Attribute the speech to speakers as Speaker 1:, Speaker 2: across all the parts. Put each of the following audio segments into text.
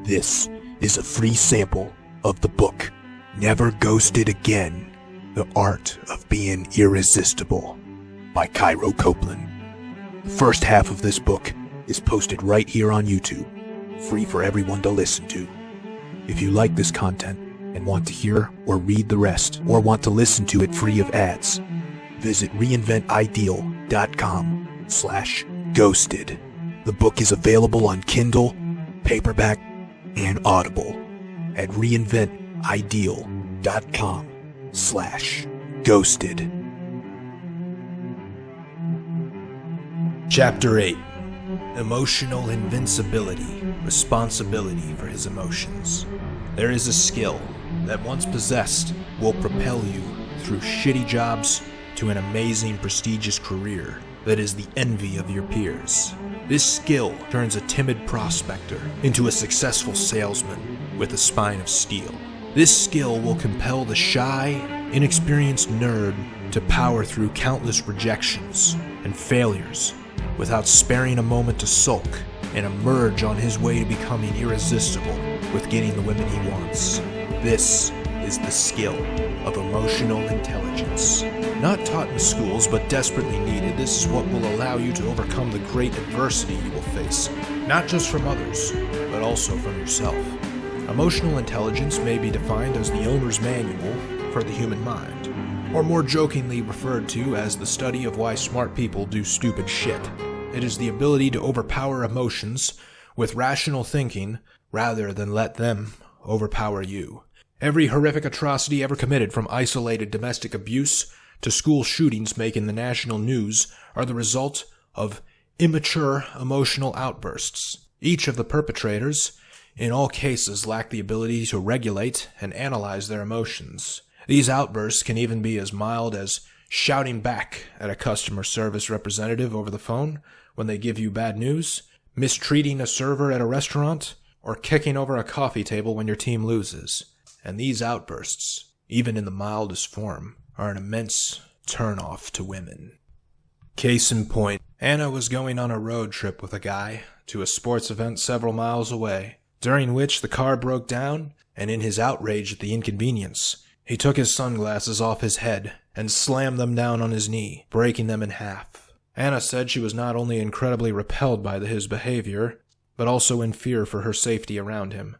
Speaker 1: This is a free sample of the book, Never Ghosted Again, The Art of Being Irresistible, by Cairo, Copeland. The first half of this book is posted right here on YouTube, free for everyone to listen to. If you like this content and want to hear or read the rest, or want to listen to it free of ads, visit reinventideal.com/ghosted. The book is available on Kindle, paperback, and Audible at reinventideal.com/ghosted. Chapter 8. Emotional Invincibility, Responsibility for His Emotions. There is a skill that once possessed will propel you through shitty jobs to an amazing, prestigious career that is the envy of your peers. This skill turns a timid prospector into a successful salesman with a spine of steel. This skill will compel the shy, inexperienced nerd to power through countless rejections and failures without sparing a moment to sulk and emerge on his way to becoming irresistible with getting the women he wants. This is the skill of emotional intelligence. Not taught in schools, but desperately needed, this is what will allow you to overcome the great adversity you will face, not just from others, but also from yourself. Emotional intelligence may be defined as the owner's manual for the human mind, or more jokingly referred to as the study of why smart people do stupid shit. It is the ability to overpower emotions with rational thinking rather than let them overpower you. Every horrific atrocity ever committed, from isolated domestic abuse to school shootings making the national news, are the result of immature emotional outbursts. Each of the perpetrators, in all cases, lack the ability to regulate and analyze their emotions. These outbursts can even be as mild as shouting back at a customer service representative over the phone when they give you bad news, mistreating a server at a restaurant, or kicking over a coffee table when your team loses. And these outbursts, even in the mildest form, are an immense turn-off to women. Case in point, Anna was going on a road trip with a guy to a sports event several miles away, during which the car broke down, and in his outrage at the inconvenience, he took his sunglasses off his head and slammed them down on his knee, breaking them in half. Anna said she was not only incredibly repelled by his behavior, but also in fear for her safety around him.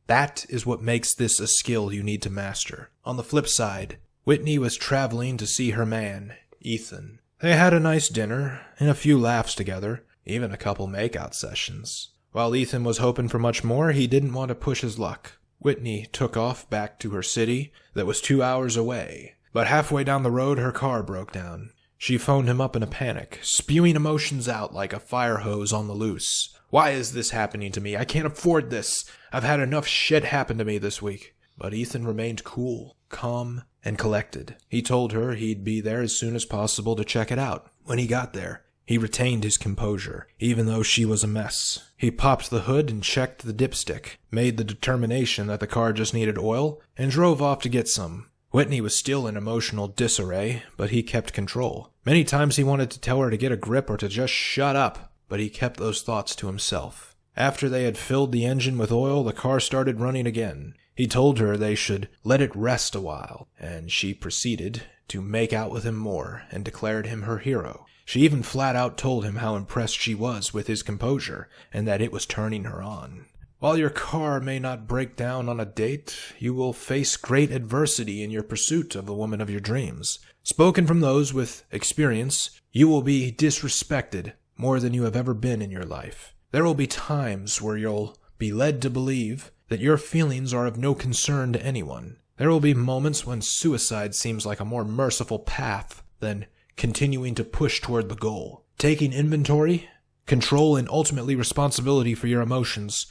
Speaker 1: That is what makes this a skill you need to master. On the flip side, Whitney was traveling to see her man, Ethan. They had a nice dinner and a few laughs together, even a couple makeout sessions. While Ethan was hoping for much more, he didn't want to push his luck. Whitney took off back to her city that was 2 hours away, but halfway down the road her car broke down. She phoned him up in a panic, spewing emotions out like a fire hose on the loose. Why is this happening to me? I can't afford this. I've had enough shit happen to me this week. But Ethan remained cool, calm, and collected. He told her he'd be there as soon as possible to check it out. When he got there, he retained his composure, even though she was a mess. He popped the hood and checked the dipstick, made the determination that the car just needed oil, and drove off to get some. Whitney was still in emotional disarray, but he kept control. Many times he wanted to tell her to get a grip or to just shut up, but he kept those thoughts to himself. After they had filled the engine with oil, the car started running again. He told her they should let it rest a while, and she proceeded to make out with him more and declared him her hero. She even flat out told him how impressed she was with his composure and that it was turning her on. While your car may not break down on a date, you will face great adversity in your pursuit of the woman of your dreams. Spoken from those with experience, you will be disrespected more than you have ever been in your life. There will be times where you'll be led to believe that your feelings are of no concern to anyone. There will be moments when suicide seems like a more merciful path than continuing to push toward the goal. Taking inventory, control, and ultimately responsibility for your emotions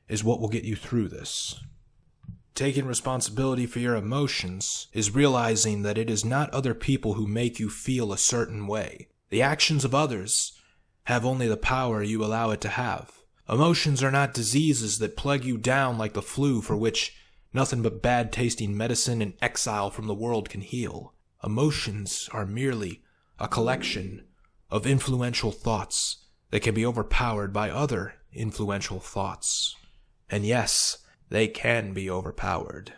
Speaker 1: is what will get you through this. Taking responsibility for your emotions is realizing that it is not other people who make you feel a certain way. The actions of others have only the power you allow it to have. Emotions are not diseases that plague you down like the flu, for which nothing but bad-tasting medicine and exile from the world can heal. Emotions are merely a collection of influential thoughts that can be overpowered by other influential thoughts. And yes, they can be overpowered.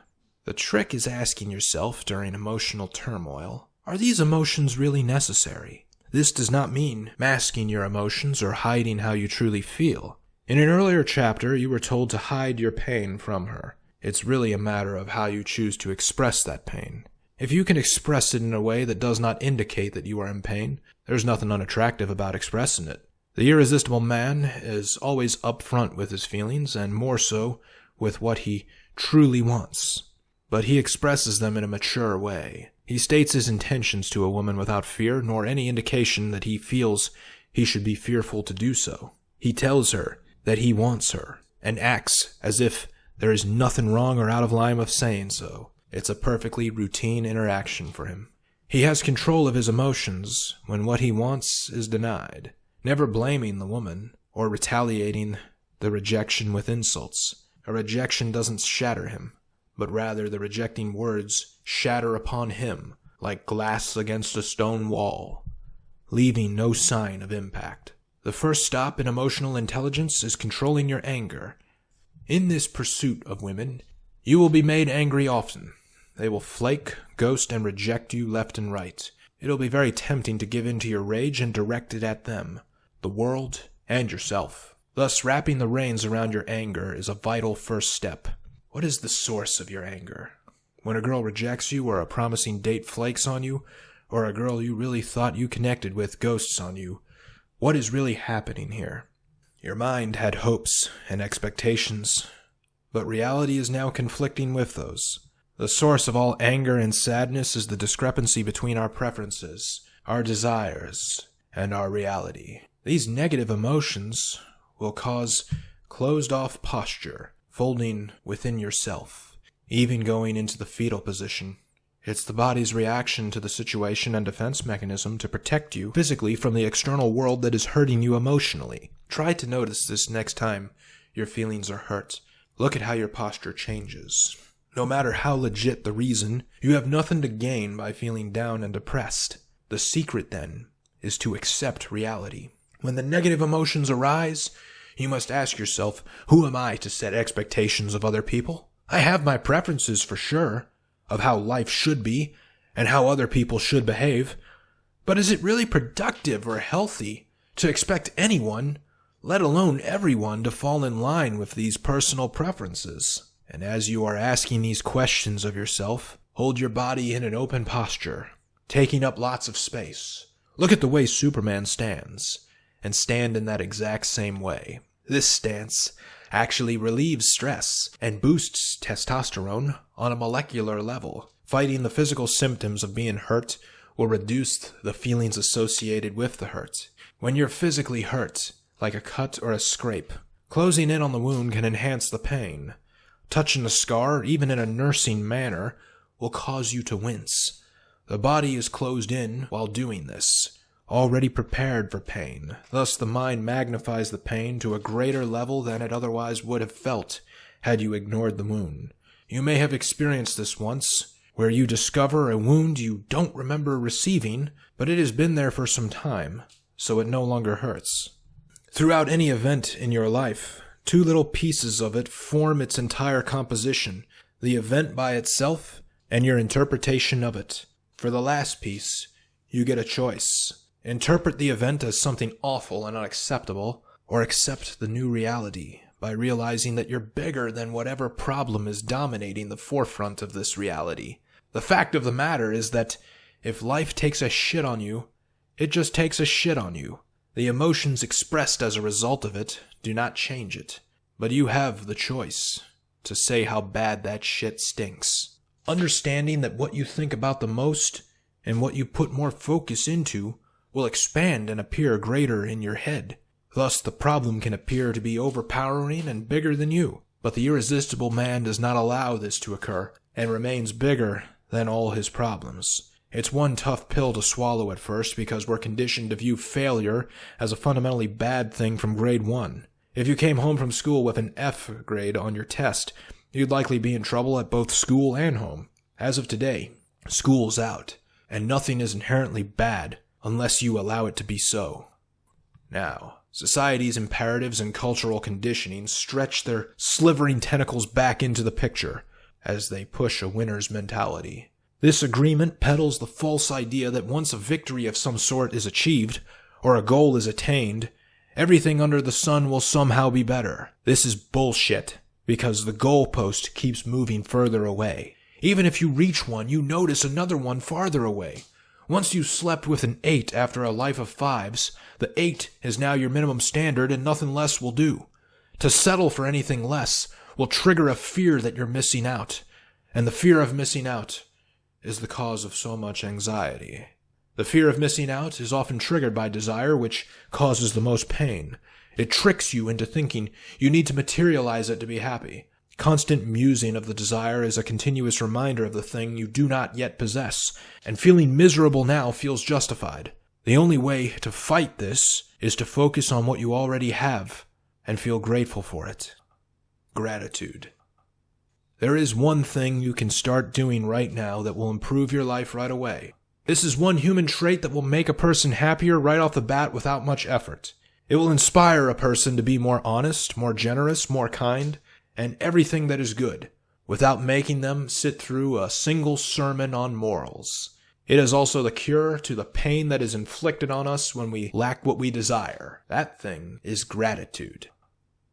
Speaker 1: The trick is asking yourself during emotional turmoil, are these emotions really necessary? This does not mean masking your emotions or hiding how you truly feel. In an earlier chapter, you were told to hide your pain from her. It's really a matter of how you choose to express that pain. If you can express it in a way that does not indicate that you are in pain, there's nothing unattractive about expressing it. The irresistible man is always upfront with his feelings, and more so with what he truly wants. But he expresses them in a mature way. He states his intentions to a woman without fear, nor any indication that he feels he should be fearful to do so. He tells her that he wants her, and acts as if there is nothing wrong or out of line with saying so. It's a perfectly routine interaction for him. He has control of his emotions when what he wants is denied, never blaming the woman or retaliating the rejection with insults. A rejection doesn't shatter him, but rather the rejecting words shatter upon him like glass against a stone wall, leaving no sign of impact. The first stop in emotional intelligence is controlling your anger. In this pursuit of women, you will be made angry often. They will flake, ghost, and reject you left and right. It'll be very tempting to give in to your rage and direct it at them, the world, and yourself. Thus, wrapping the reins around your anger is a vital first step. What is the source of your anger? When a girl rejects you, or a promising date flakes on you, or a girl you really thought you connected with ghosts on you, what is really happening here? Your mind had hopes and expectations, but reality is now conflicting with those. The source of all anger and sadness is the discrepancy between our preferences, our desires, and our reality. These negative emotions will cause closed-off posture, folding within yourself, even going into the fetal position. It's the body's reaction to the situation and defense mechanism to protect you physically from the external world that is hurting you emotionally. Try to notice this next time your feelings are hurt. Look at how your posture changes. No matter how legit the reason, you have nothing to gain by feeling down and depressed. The secret, then, is to accept reality. When the negative emotions arise, you must ask yourself, who am I to set expectations of other people? I have my preferences for sure, of how life should be, and how other people should behave. But is it really productive or healthy to expect anyone, let alone everyone, to fall in line with these personal preferences? And as you are asking these questions of yourself, hold your body in an open posture, taking up lots of space. Look at the way Superman stands, and stand in that exact same way. This stance actually relieves stress and boosts testosterone on a molecular level. Fighting the physical symptoms of being hurt will reduce the feelings associated with the hurt. When you're physically hurt, like a cut or a scrape, closing in on the wound can enhance the pain. Touching the scar, even in a nursing manner, will cause you to wince. The body is closed in while doing this, already prepared for pain. Thus the mind magnifies the pain to a greater level than it otherwise would have felt had you ignored the wound. You may have experienced this once, where you discover a wound you don't remember receiving, but it has been there for some time, so it no longer hurts. Throughout any event in your life, two little pieces of it form its entire composition, the event by itself and your interpretation of it. For the last piece, you get a choice. Interpret the event as something awful and unacceptable, or accept the new reality by realizing that you're bigger than whatever problem is dominating the forefront of this reality. The fact of the matter is that if life takes a shit on you, it just takes a shit on you. The emotions expressed as a result of it do not change it, but you have the choice to say how bad that shit stinks. Understanding that what you think about the most and what you put more focus into will expand and appear greater in your head. Thus, the problem can appear to be overpowering and bigger than you. But the irresistible man does not allow this to occur, and remains bigger than all his problems. It's one tough pill to swallow at first because we're conditioned to view failure as a fundamentally bad thing from grade 1. If you came home from school with an F grade on your test, you'd likely be in trouble at both school and home. As of today, school's out, and nothing is inherently bad unless you allow it to be so. Now, Society's imperatives and cultural conditioning stretch their slivering tentacles back into the picture as they push a winner's mentality. This agreement peddles the false idea that once a victory of some sort is achieved, or a goal is attained, everything under the sun will somehow be better. This is bullshit, because the goalpost keeps moving further away. Even if you reach one, you notice another one farther away. Once you slept with an 8 after a life of 5s, the 8 is now your minimum standard and nothing less will do. To settle for anything less will trigger a fear that you're missing out, and the fear of missing out is the cause of so much anxiety. The fear of missing out is often triggered by desire, which causes the most pain. It tricks you into thinking you need to materialize it to be happy. Constant musing of the desire is a continuous reminder of the thing you do not yet possess, and feeling miserable now feels justified. The only way to fight this is to focus on what you already have and feel grateful for it. Gratitude. There is one thing you can start doing right now that will improve your life right away. This is one human trait that will make a person happier right off the bat without much effort. It will inspire a person to be more honest, more generous, more kind, and everything that is good, without making them sit through a single sermon on morals. It is also the cure to the pain that is inflicted on us when we lack what we desire. That thing is gratitude.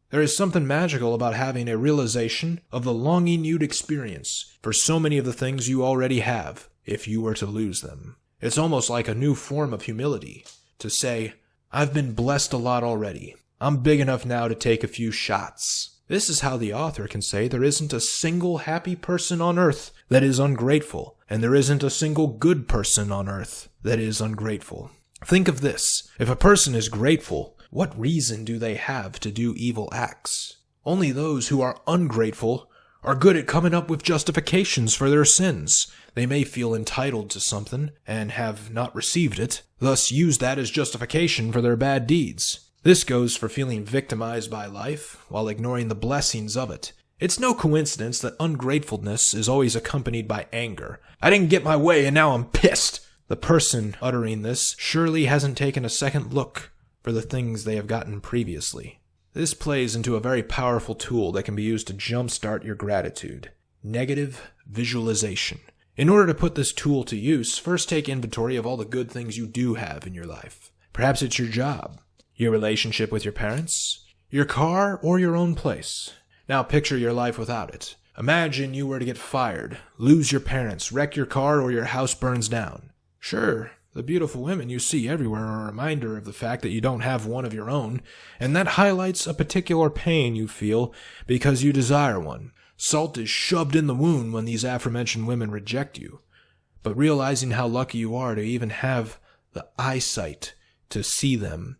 Speaker 1: There is something magical about having a realization of the longing you'd experience for so many of the things you already have if you were to lose them. It's almost like a new form of humility, to say, I've been blessed a lot already. I'm big enough now to take a few shots. This is how the author can say there isn't a single happy person on earth that is ungrateful, and there isn't a single good person on earth that is ungrateful. Think of this. If a person is grateful, what reason do they have to do evil acts? Only those who are ungrateful are good at coming up with justifications for their sins. They may feel entitled to something and have not received it, thus use that as justification for their bad deeds. This goes for feeling victimized by life while ignoring the blessings of it. It's no coincidence that ungratefulness is always accompanied by anger. I didn't get my way and now I'm pissed. The person uttering this surely hasn't taken a second look for the things they have gotten previously. This plays into a very powerful tool that can be used to jumpstart your gratitude: negative visualization. In order to put this tool to use, first take inventory of all the good things you do have in your life. Perhaps it's your job, your relationship with your parents, your car, or your own place. Now picture your life without it. Imagine you were to get fired, lose your parents, wreck your car, or your house burns down. Sure, the beautiful women you see everywhere are a reminder of the fact that you don't have one of your own, and that highlights a particular pain you feel because you desire one. Salt is shoved in the wound when these aforementioned women reject you. But realizing how lucky you are to even have the eyesight to see them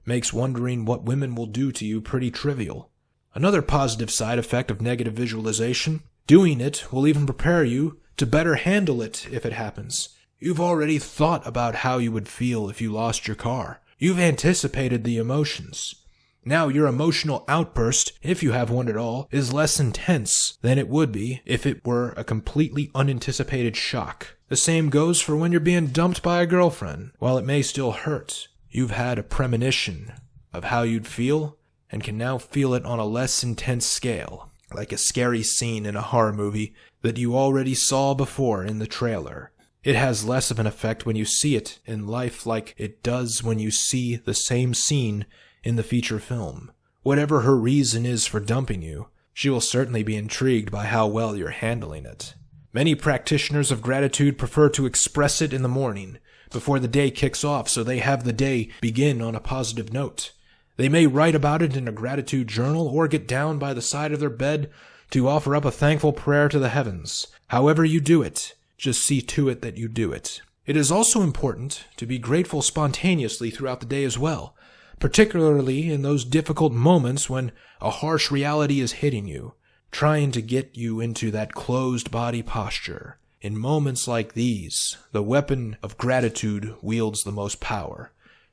Speaker 1: makes wondering what women will do to you pretty trivial. Another positive side effect of negative visualization: doing it will even prepare you to better handle it if it happens. You've already thought about how you would feel if you lost your car. You've anticipated the emotions. Now your emotional outburst, if you have one at all, is less intense than it would be if it were a completely unanticipated shock. The same goes for when you're being dumped by a girlfriend. While it may still hurt, you've had a premonition of how you'd feel and can now feel it on a less intense scale, like a scary scene in a horror movie that you already saw before in the trailer. It has less of an effect when you see it in life like it does when you see the same scene in the feature film. Whatever her reason is for dumping you, she will certainly be intrigued by how well you're handling it. Many practitioners of gratitude prefer to express it in the morning, before the day kicks off, so they have the day begin on a positive note. They may write about it in a gratitude journal or get down by the side of their bed to offer up a thankful prayer to the heavens. However you do it, just see to it that you do it. It is also important to be grateful spontaneously throughout the day as well, particularly in those difficult moments when a harsh reality is hitting you, trying to get you into that closed body posture. In moments like these, the weapon of gratitude wields the most power.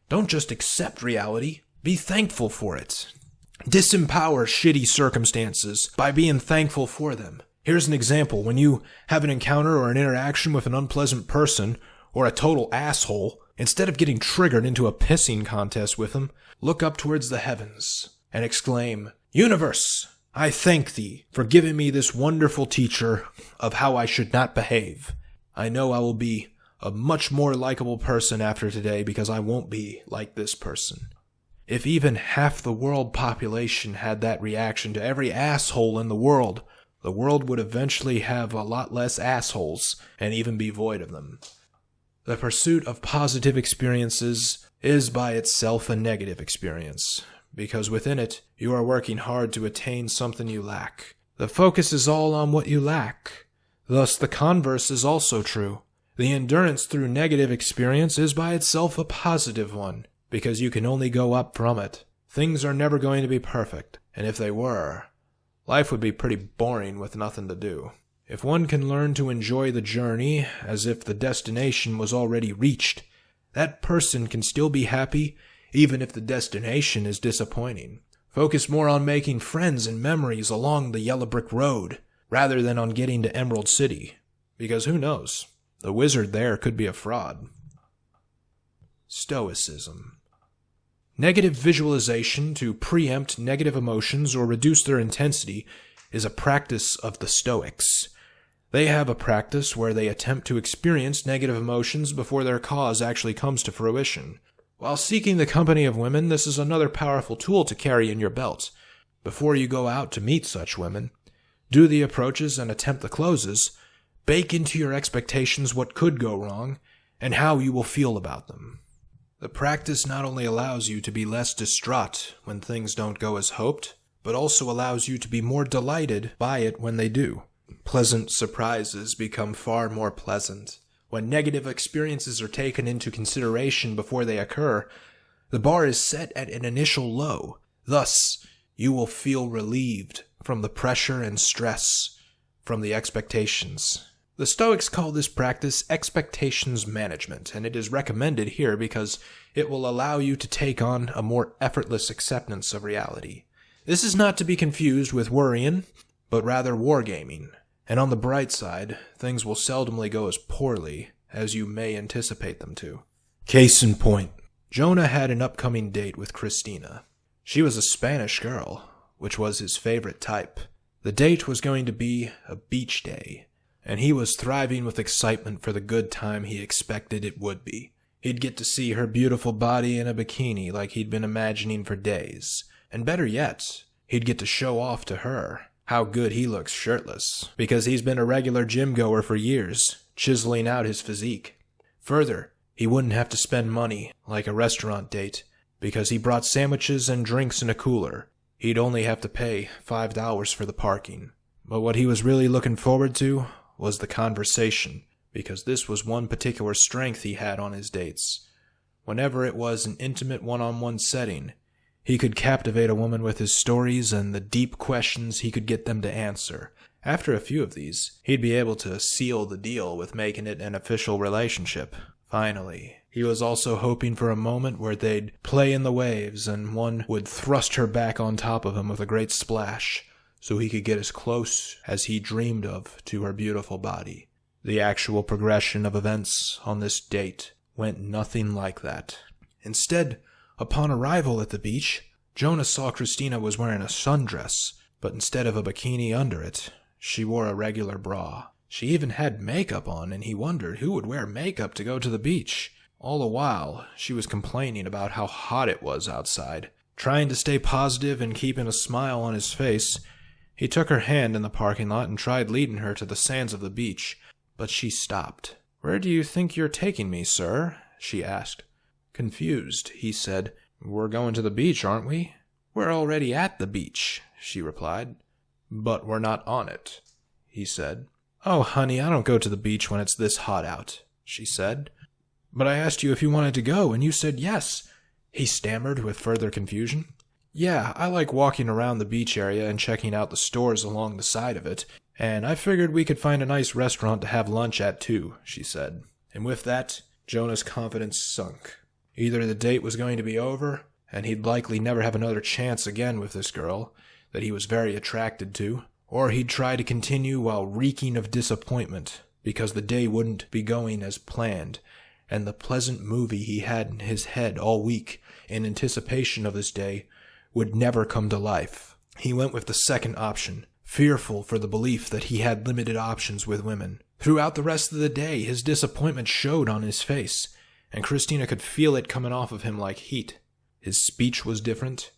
Speaker 1: Don't just accept reality, be thankful for it. Disempower shitty circumstances by being thankful for them. Here's an example. When you have an encounter or an interaction with an unpleasant person or a total asshole, Instead of getting triggered into a pissing contest with him, look up towards the heavens and exclaim, "Universe, I thank thee for giving me this wonderful teacher of how I should not behave. I know I will be a much more likable person after today because I won't be like this person." If even half the world population had that reaction to every asshole in the world would eventually have a lot less assholes and even be void of them. The pursuit of positive experiences is by itself a negative experience, because within it you are working hard to attain something you lack. The focus is all on what you lack. Thus the converse is also true. The endurance through negative experience is by itself a positive one, because you can only go up from it. Things are never going to be perfect, and if they were, life would be pretty boring with nothing to do. If one can learn to enjoy the journey as if the destination was already reached, that person can still be happy even if the destination is disappointing. Focus more on making friends and memories along the yellow brick road rather than on getting to Emerald City, because who knows, the wizard there could be a fraud. Stoicism. Negative visualization to preempt negative emotions or reduce their intensity is a practice of the Stoics. They have a practice where they attempt to experience negative emotions before their cause actually comes to fruition. While seeking the company of women, this is another powerful tool to carry in your belt. Before you go out to meet such women, do the approaches and attempt the closes, bake into your expectations what could go wrong and how you will feel about them. The practice not only allows you to be less distraught when things don't go as hoped, but also allows you to be more delighted by it when they do. Pleasant surprises become far more pleasant. When negative experiences are taken into consideration before they occur, the bar is set at an initial low. Thus, you will feel relieved from the pressure and stress from the expectations. The Stoics call this practice expectations management, and it is recommended here because it will allow you to take on a more effortless acceptance of reality. This is not to be confused with worrying, but rather wargaming. And on the bright side, things will seldomly go as poorly as you may anticipate them to. Case in point, Jonah had an upcoming date with Christina. She was a Spanish girl, which was his favorite type. The date was going to be a beach day, and he was thriving with excitement for the good time he expected it would be. He'd get to see her beautiful body in a bikini like he'd been imagining for days. And better yet, he'd get to show off to her how good he looks shirtless, because he's been a regular gym goer for years, chiseling out his physique. Further, he wouldn't have to spend money like a restaurant date, because he brought sandwiches and drinks in a cooler. He'd only have to pay $5 for the parking. But what he was really looking forward to was the conversation, because this was one particular strength he had on his dates. Whenever it was an intimate one-on-one setting, he could captivate a woman with his stories and the deep questions he could get them to answer. After a few of these, he'd be able to seal the deal with making it an official relationship. Finally, he was also hoping for a moment where they'd play in the waves and one would thrust her back on top of him with a great splash, so he could get as close as he dreamed of to her beautiful body. The actual progression of events on this date went nothing like that. Instead, upon arrival at the beach, Jonah saw Christina was wearing a sundress, but instead of a bikini under it, she wore a regular bra. She even had makeup on, and he wondered who would wear makeup to go to the beach. All the while, she was complaining about how hot it was outside. Trying to stay positive and keeping a smile on his face, he took her hand in the parking lot and tried leading her to the sands of the beach, but she stopped. "Where do you think you're taking me, sir?" she asked. Confused, he said, "We're going to the beach, aren't we?" "We're already at the beach," she replied. "But we're not on it," he said. "Oh, honey, I don't go to the beach when it's this hot out," she said. "But I asked you if you wanted to go, and you said yes," he stammered with further confusion. "Yeah, I like walking around the beach area and checking out the stores along the side of it, and I figured we could find a nice restaurant to have lunch at too," she said. And with that, Jonah's confidence sunk. Either the date was going to be over, and he'd likely never have another chance again with this girl that he was very attracted to, or he'd try to continue while reeking of disappointment because the day wouldn't be going as planned, and the pleasant movie he had in his head all week in anticipation of this day would never come to life. He went with the second option, fearful for the belief that he had limited options with women. Throughout the rest of the day, his disappointment showed on his face, and Christina could feel it coming off of him like heat. His speech was different,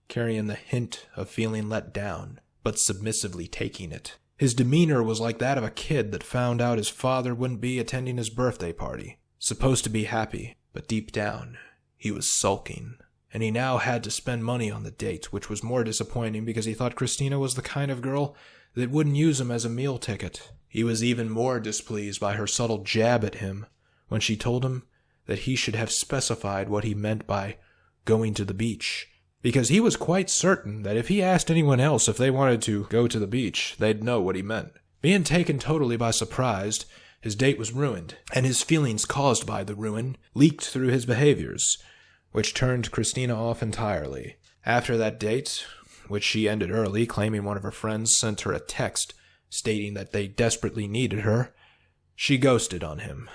Speaker 1: carrying the hint of feeling let down, but submissively taking it. His demeanor was like that of a kid that found out his father wouldn't be attending his birthday party. Supposed to be happy, but deep down, he was sulking. And he now had to spend money on the date, which was more disappointing because he thought Christina was the kind of girl that wouldn't use him as a meal ticket. He was even more displeased by her subtle jab at him when she told him that he should have specified what he meant by going to the beach, because he was quite certain that if he asked anyone else if they wanted to go to the beach, they'd know what he meant. Being taken totally by surprise, his date was ruined, and his feelings caused by the ruin leaked through his behaviors, which turned Christina off entirely. After that date, which she ended early, claiming one of her friends sent her a text stating that they desperately needed her, she ghosted on him.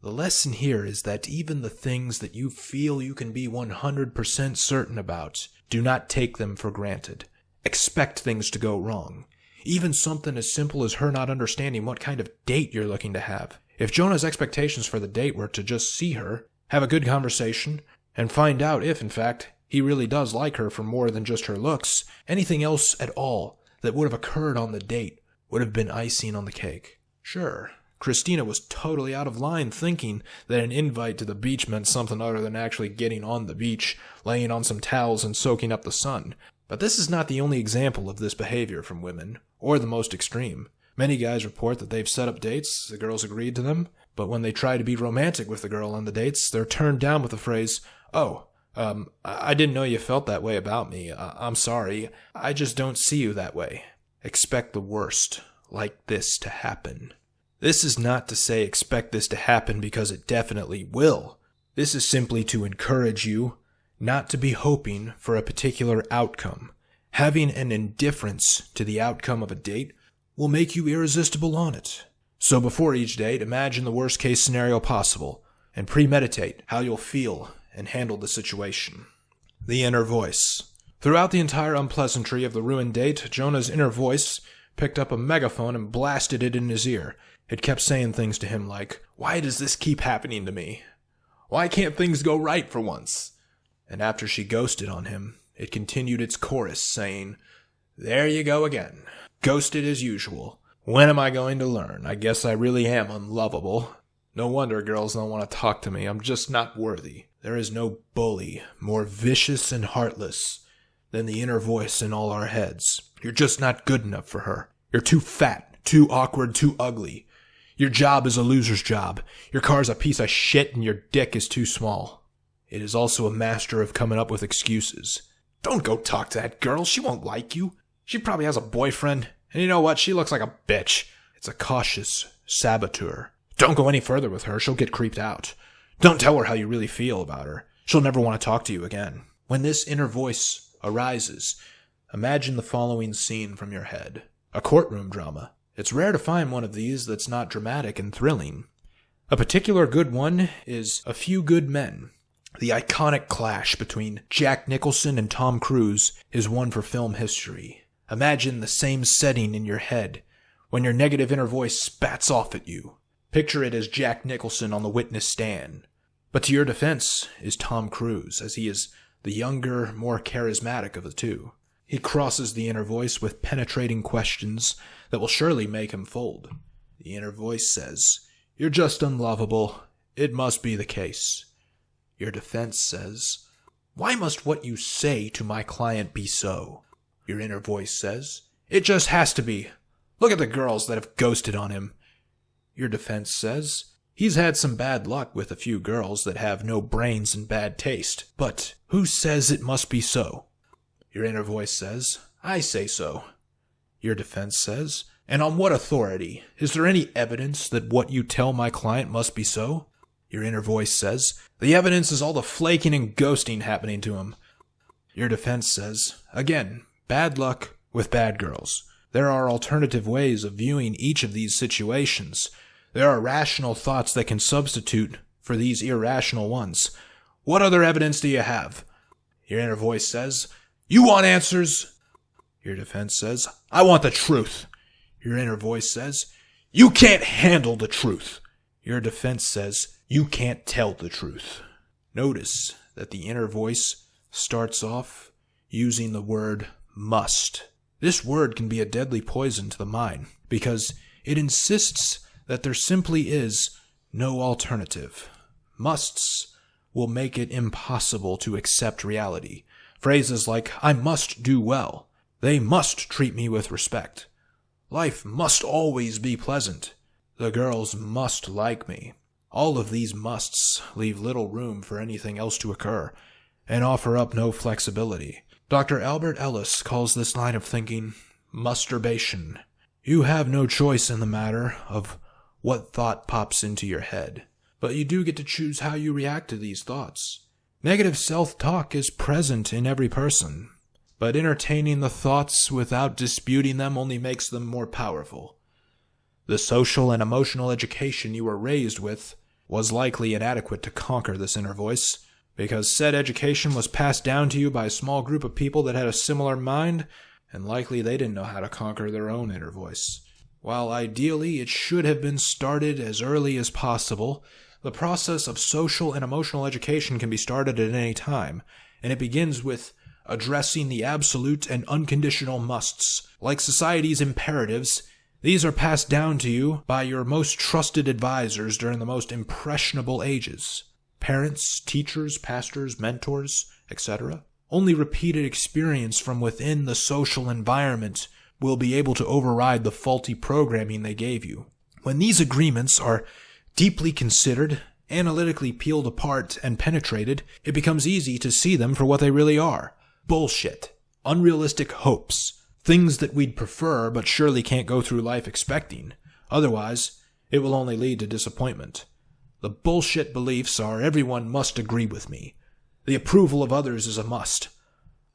Speaker 1: The lesson here is that even the things that you feel you can be 100% certain about, do not take them for granted. Expect things to go wrong. Even something as simple as her not understanding what kind of date you're looking to have. If Jonah's expectations for the date were to just see her, have a good conversation, and find out if, in fact, he really does like her for more than just her looks, anything else at all that would have occurred on the date would have been icing on the cake. Sure, Christina was totally out of line thinking that an invite to the beach meant something other than actually getting on the beach, laying on some towels and soaking up the sun. But this is not the only example of this behavior from women, or the most extreme. Many guys report that they've set up dates, the girls agreed to them, but when they try to be romantic with the girl on the dates, they're turned down with the phrase, I didn't know you felt that way about me. I'm sorry. I just don't see you that way. Expect the worst, like this, to happen. This is not to say expect this to happen because it definitely will. This is simply to encourage you not to be hoping for a particular outcome. Having an indifference to the outcome of a date will make you irresistible on it. So before each date, imagine the worst case scenario possible and premeditate how you'll feel and handle the situation. The inner voice. Throughout the entire unpleasantry of the ruined date, Jonah's inner voice picked up a megaphone and blasted it in his ear. It kept saying things to him like, "Why does this keep happening to me? Why can't things go right for once?" And after she ghosted on him, it continued its chorus saying, "There you go again. Ghosted as usual. When am I going to learn? I guess I really am unlovable. No wonder girls don't want to talk to me. I'm just not worthy." There is no bully more vicious and heartless than the inner voice in all our heads. You're just not good enough for her. You're too fat, too awkward, too ugly. Your job is a loser's job. Your car's a piece of shit and your dick is too small. It is also a master of coming up with excuses. Don't go talk to that girl. She won't like you. She probably has a boyfriend. And you know what? She looks like a bitch. It's a cautious saboteur. Don't go any further with her. She'll get creeped out. Don't tell her how you really feel about her. She'll never want to talk to you again. When this inner voice arises, imagine the following scene from your head. A courtroom drama. It's rare to find one of these that's not dramatic and thrilling. A particular good one is A Few Good Men. The iconic clash between Jack Nicholson and Tom Cruise is one for film history. Imagine the same setting in your head when your negative inner voice spats off at you. Picture it as Jack Nicholson on the witness stand. But to your defense is Tom Cruise, as he is the younger, more charismatic of the two. He crosses the inner voice with penetrating questions that will surely make him fold. The inner voice says, "You're just unlovable. It must be the case." Your defense says, "Why must what you say to my client be so?" Your inner voice says, "It just has to be. Look at the girls that have ghosted on him." Your defense says, "He's had some bad luck with a few girls that have no brains and bad taste. But who says it must be so?" Your inner voice says, "I say so." Your defense says, "And on what authority? Is there any evidence that what you tell my client must be so?" Your inner voice says, "The evidence is all the flaking and ghosting happening to him." Your defense says, "Again, bad luck with bad girls. There are alternative ways of viewing each of these situations. There are rational thoughts that can substitute for these irrational ones. What other evidence do you have? Your inner voice says, you want answers? Your defense says, I want the truth. Your inner voice says, you can't handle the truth. Your defense says, you can't tell the truth. Notice that the inner voice starts off using the word must. This word can be a deadly poison to the mind because it insists that there simply is no alternative. Musts will make it impossible to accept reality. Phrases like, I must do well. They must treat me with respect. Life must always be pleasant. The girls must like me. All of these musts leave little room for anything else to occur and offer up no flexibility. Dr. Albert Ellis calls this line of thinking masturbation. You have no choice in the matter of what thought pops into your head, but you do get to choose how you react to these thoughts. Negative self-talk is present in every person, but entertaining the thoughts without disputing them only makes them more powerful. The social and emotional education you were raised with was likely inadequate to conquer this inner voice, because said education was passed down to you by a small group of people that had a similar mind, and likely they didn't know how to conquer their own inner voice. While ideally it should have been started as early as possible, the process of social and emotional education can be started at any time, and it begins with addressing the absolute and unconditional musts. Like society's imperatives, these are passed down to you by your most trusted advisors during the most impressionable ages. Parents, teachers, pastors, mentors, etc. Only repeated experience from within the social environment will be able to override the faulty programming they gave you. When these agreements are deeply considered, analytically peeled apart, and penetrated, it becomes easy to see them for what they really are. Bullshit. Unrealistic hopes. Things that we'd prefer but surely can't go through life expecting. Otherwise, it will only lead to disappointment. The bullshit beliefs are everyone must agree with me. The approval of others is a must.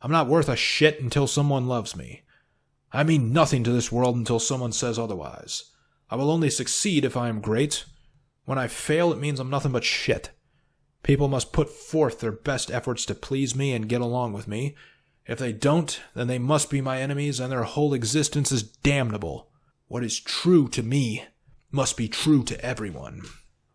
Speaker 1: I'm not worth a shit until someone loves me. I mean nothing to this world until someone says otherwise. I will only succeed if I am great. When I fail, it means I'm nothing but shit. People must put forth their best efforts to please me and get along with me. If they don't, then they must be my enemies and their whole existence is damnable. What is true to me must be true to everyone.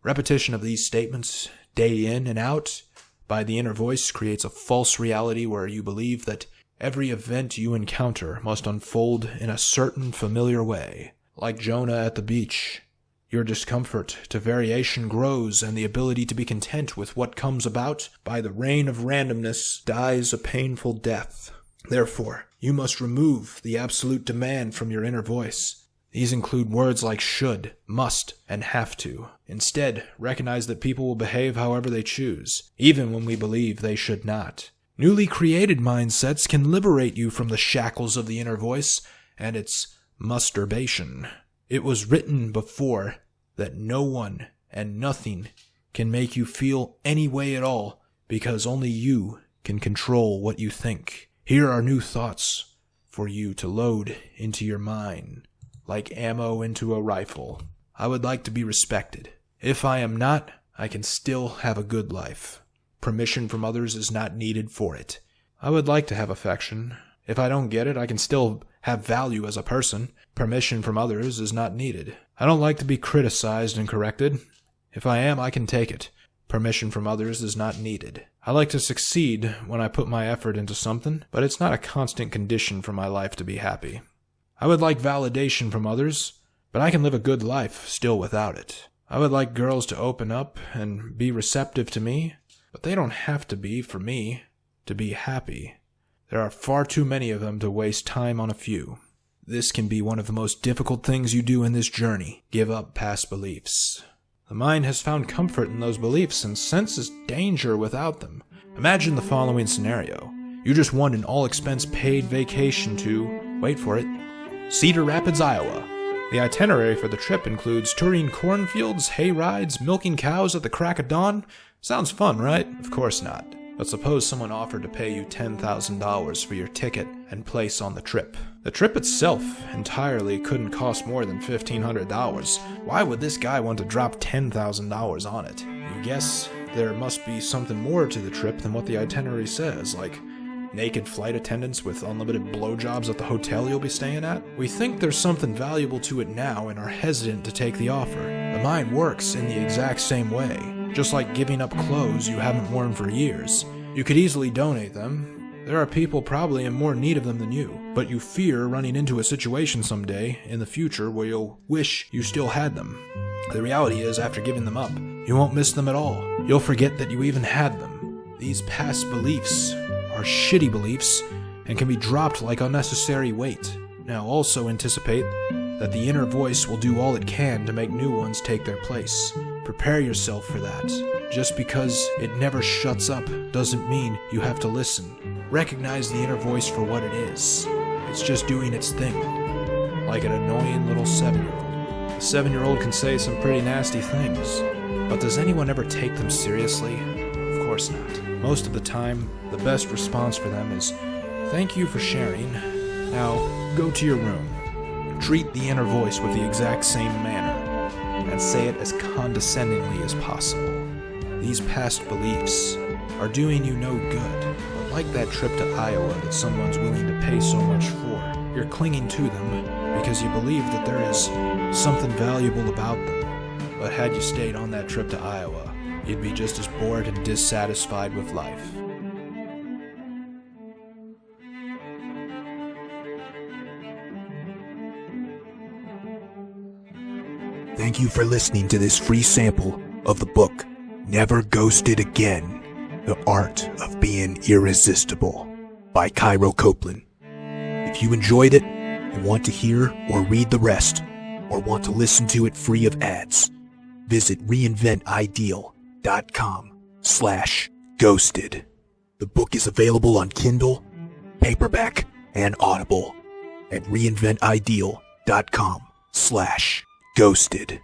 Speaker 1: Repetition of these statements, day in and out, by the inner voice creates a false reality where you believe that every event you encounter must unfold in a certain familiar way. Like Jonah at the beach, your discomfort to variation grows and the ability to be content with what comes about by the reign of randomness dies a painful death. Therefore, you must remove the absolute demand from your inner voice. These include words like should, must, and have to. Instead, recognize that people will behave however they choose, even when we believe they should not. Newly created mindsets can liberate you from the shackles of the inner voice and its masturbation. It was written before that no one and nothing can make you feel any way at all because only you can control what you think. Here are new thoughts for you to load into your mind, like ammo into a rifle. I would like to be respected. If I am not, I can still have a good life. Permission from others is not needed for it. I would like to have affection. If I don't get it, I can still have value as a person. Permission from others is not needed. I don't like to be criticized and corrected. If I am, I can take it. Permission from others is not needed. I like to succeed when I put my effort into something, but it's not a constant condition for my life to be happy. I would like validation from others, but I can live a good life still without it. I would like girls to open up and be receptive to me, but they don't have to be for me to be happy. There are far too many of them to waste time on a few. This can be one of the most difficult things you do in this journey. Give up past beliefs. The mind has found comfort in those beliefs and senses danger without them. Imagine the following scenario. You just won an all-expense-paid vacation to, wait for it, Cedar Rapids, Iowa. The itinerary for the trip includes touring cornfields, hay rides, milking cows at the crack of dawn. Sounds fun, right? Of course not. But suppose someone offered to pay you $10,000 for your ticket and place on the trip. The trip itself entirely couldn't cost more than $1,500. Why would this guy want to drop $10,000 on it? You You guess there must be something more to the trip than what the itinerary says, like naked flight attendants with unlimited blowjobs at the hotel you'll be staying at. We think there's something valuable to it now and are hesitant to take the offer. The mind works in the exact same way, just like giving up clothes you haven't worn for years. You could easily donate them. There are people probably in more need of them than you, but you fear running into a situation someday in the future where you'll wish you still had them. The reality is, after giving them up, you won't miss them at all. You'll forget that you even had them. These past beliefs are shitty beliefs and can be dropped like unnecessary weight. Now also anticipate that the inner voice will do all it can to make new ones take their place. Prepare yourself for that. Just because it never shuts up doesn't mean you have to listen. Recognize the inner voice for what it is. It's just doing its thing. Like an annoying little 7-year-old. A 7-year-old can say some pretty nasty things, but does anyone ever take them seriously? Of course not. Most of the time, the best response for them is, "Thank you for sharing. Now, go to your room." Treat the inner voice with the exact same manner, and say it as condescendingly as possible. These past beliefs are doing you no good, but like that trip to Iowa that someone's willing to pay so much for, you're clinging to them because you believe that there is something valuable about them. But had you stayed on that trip to Iowa, you'd be just as bored and dissatisfied with life.
Speaker 2: Thank you for listening to this free sample of the book, Never Ghosted Again, The Art of Being Irresistible, by Cairo Copeland. If you enjoyed it and want to hear or read the rest, or want to listen to it free of ads, visit reinventideal.com/ghosted. The book is available on Kindle, paperback, and Audible at reinventideal.com/ghosted.